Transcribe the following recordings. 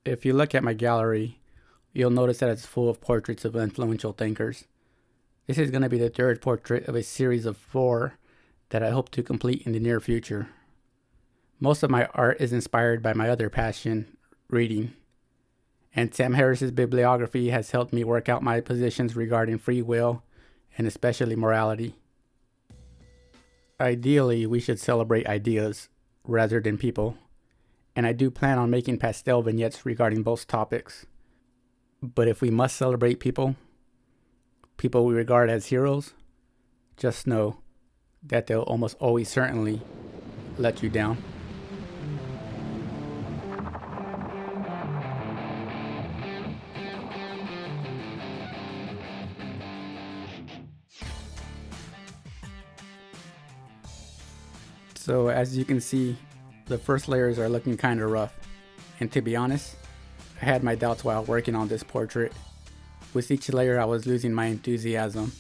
If you look at my gallery, you'll notice that it's full of portraits of influential thinkers. This is going to be the third portrait of a series of 4 that I hope to complete in the near future. Most of my art is inspired by my other passion, reading. And Sam Harris's bibliography has helped me work out my positions regarding free will and especially morality. Ideally, we should celebrate ideas rather than people, and I do plan on making pastel vignettes regarding both topics. But if we must celebrate people we regard as heroes, just know that they'll almost always certainly let you down. So as you can see, the first layers are looking kind of rough, and to be honest, I had my doubts while working on this portrait. With each layer I was losing my enthusiasm.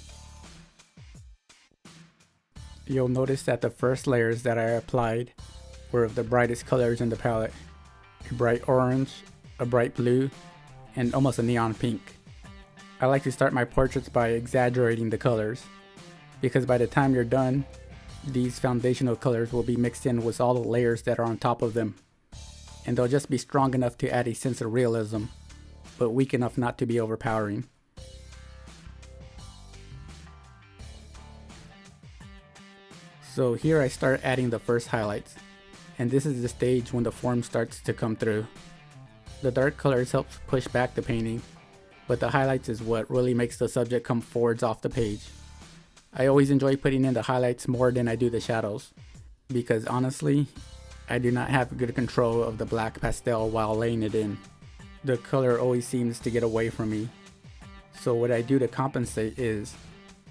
You'll notice that the first layers that I applied were of the brightest colors in the palette. A bright orange, a bright blue, and almost a neon pink. I like to start my portraits by exaggerating the colors, because by the time you're done, these foundational colors will be mixed in with all the layers that are on top of them, and they'll just be strong enough to add a sense of realism, but weak enough not to be overpowering. So here I start adding the first highlights, and this is the stage when the form starts to come through. The dark colors help push back the painting, but the highlights is what really makes the subject come forwards off the page. I always enjoy putting in the highlights more than I do the shadows, because honestly, I do not have good control of the black pastel while laying it in. The color always seems to get away from me. So what I do to compensate is,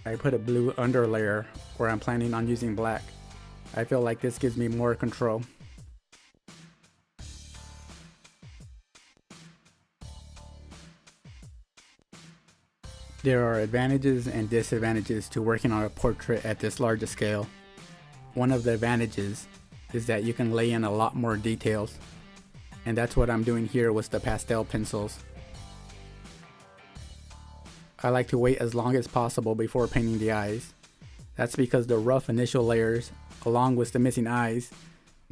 I put a blue underlayer where I'm planning on using black. I feel like this gives me more control. There are advantages and disadvantages to working on a portrait at this large a scale. One of the advantages is that you can lay in a lot more details, and that's what I'm doing here with the pastel pencils. I like to wait as long as possible before painting the eyes. That's because the rough initial layers, along with the missing eyes,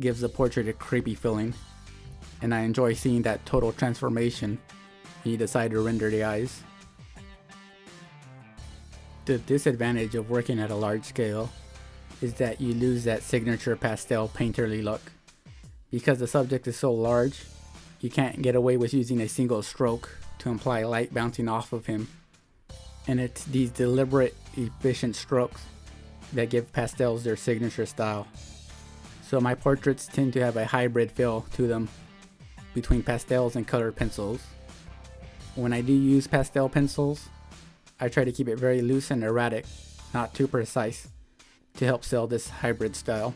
gives the portrait a creepy feeling, and I enjoy seeing that total transformation when you decide to render the eyes. The disadvantage of working at a large scale is that you lose that signature pastel painterly look. Because the subject is so large, you can't get away with using a single stroke to imply light bouncing off of him. And it's these deliberate, efficient strokes that give pastels their signature style. So my portraits tend to have a hybrid feel to them between pastels and colored pencils. When I do use pastel pencils, I try to keep it very loose and erratic, not too precise, to help sell this hybrid style.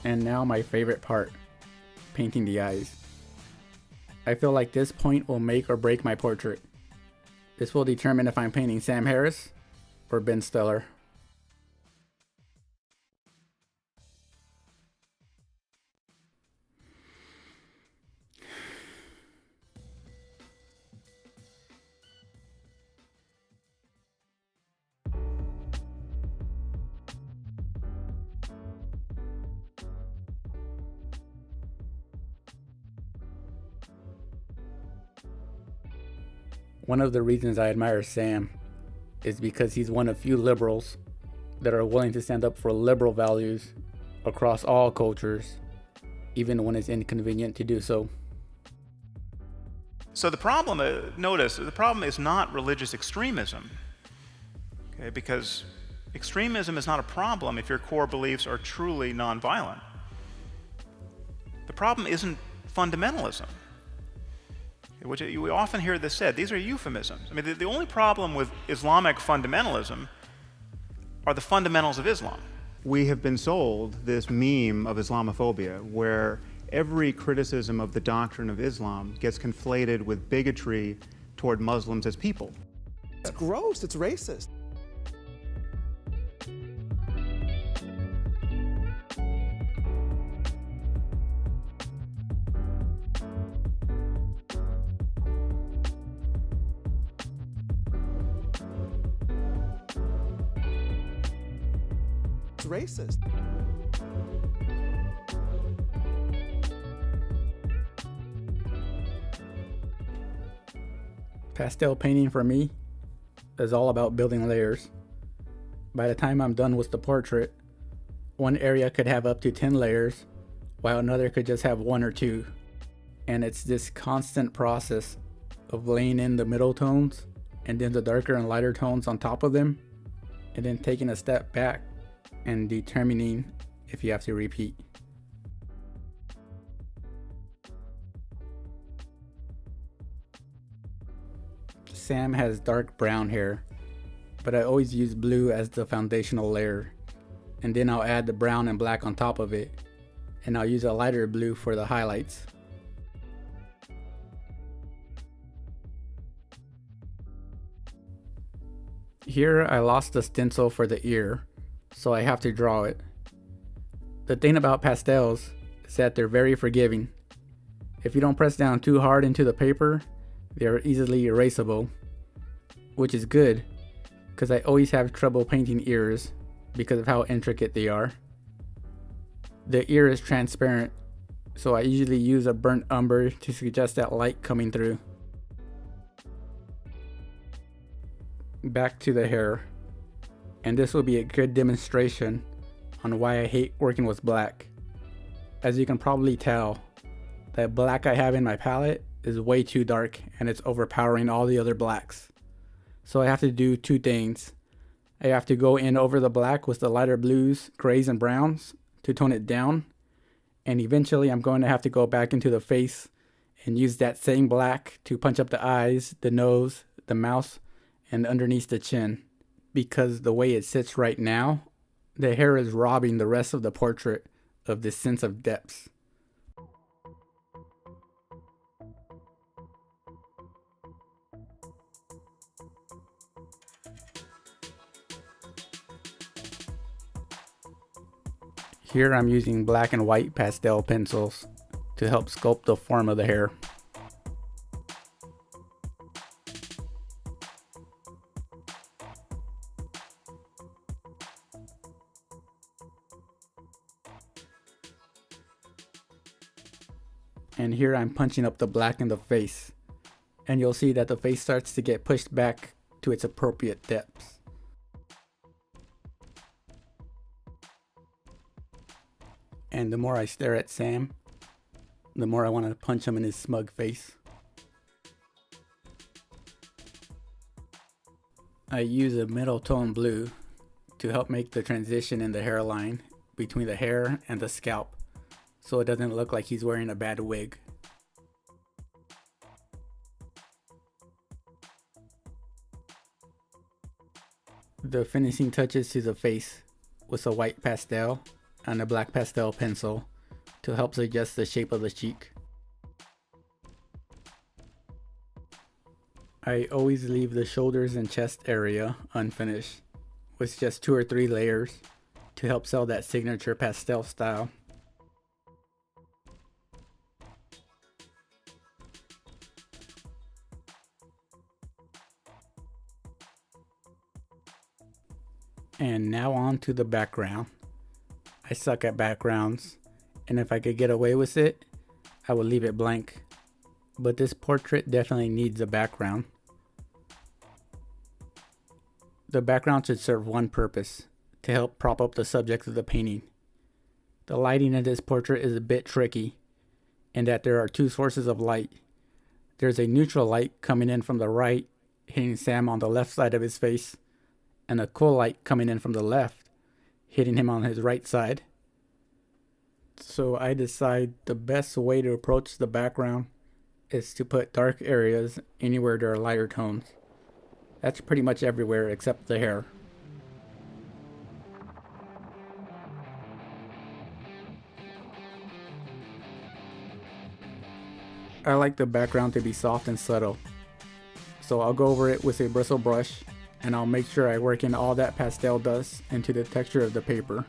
And now my favorite part, painting the eyes. I feel like this point will make or break my portrait. This will determine if I'm painting Sam Harris or Ben Stiller. One of the reasons I admire Sam is because he's one of few liberals that are willing to stand up for liberal values across all cultures, even when it's inconvenient to do so. So the problem, notice, the problem is not religious extremism, okay? Because extremism is not a problem if your core beliefs are truly nonviolent. The problem isn't fundamentalism. which we often hear this said. These are euphemisms. I mean, the only problem with Islamic fundamentalism are the fundamentals of Islam. We have been sold this meme of Islamophobia, where every criticism of the doctrine of Islam gets conflated with bigotry toward Muslims as people. It's gross, it's racist. It's racist. Pastel painting for me is all about building layers. By the time I'm done with the portrait, one area could have up to 10 layers, while another could just have 1 or 2. And it's this constant process of laying in the middle tones and then the darker and lighter tones on top of them, and then taking a step back and determining if you have to repeat. Sam has dark brown hair, but I always use blue as the foundational layer, and then I'll add the brown and black on top of it, and I'll use a lighter blue for the highlights. Here I lost the stencil for the ear, so I have to draw it. The thing about pastels is that they're very forgiving. If you don't press down too hard into the paper, they are easily erasable, which is good because I always have trouble painting ears because of how intricate they are. The ear is transparent, so I usually use a burnt umber to suggest that light coming through. Back to the hair, and this will be a good demonstration on why I hate working with black. As you can probably tell, that black I have in my palette is way too dark and it's overpowering all the other blacks. So I have to do 2 things. I have to go in over the black with the lighter blues, grays, and browns to tone it down. And eventually I'm going to have to go back into the face and use that same black to punch up the eyes, the nose, the mouth, and underneath the chin. Because the way it sits right now, the hair is robbing the rest of the portrait of this sense of depth. Here I'm using black and white pastel pencils to help sculpt the form of the hair. And here I'm punching up the black in the face, and you'll see that the face starts to get pushed back to its appropriate depths. And the more I stare at Sam, the more I want to punch him in his smug face. I use a middle tone blue to help make the transition in the hairline between the hair and the scalp, so it doesn't look like he's wearing a bad wig. The finishing touches to the face with a white pastel and a black pastel pencil to help suggest the shape of the cheek. I always leave the shoulders and chest area unfinished with just 2 or 3 layers to help sell that signature pastel style. And now on to the background. I suck at backgrounds, and if I could get away with it, I would leave it blank. But this portrait definitely needs a background. The background should serve one purpose, to help prop up the subject of the painting. The lighting in this portrait is a bit tricky, in that there are 2 sources of light. There's a neutral light coming in from the right, hitting Sam on the left side of his face, and a cool light coming in from the left, hitting him on his right side. So I decide the best way to approach the background is to put dark areas anywhere there are lighter tones. That's pretty much everywhere except the hair. I like the background to be soft and subtle, so I'll go over it with a bristle brush and I'll make sure I work in all that pastel dust into the texture of the paper.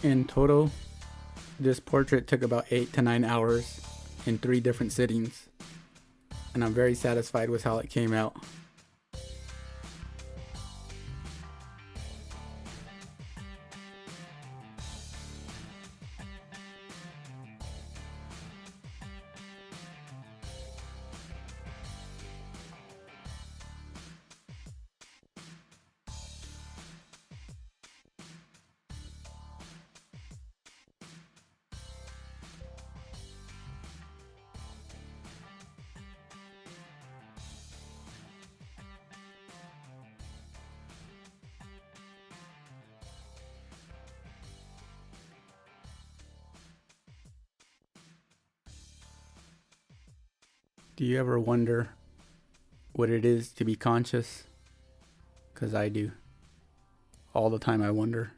In total, this portrait took about 8 to 9 hours in 3 different sittings, and I'm very satisfied with how it came out. Do you ever wonder what it is to be conscious? 'Cause I do. All the time I wonder.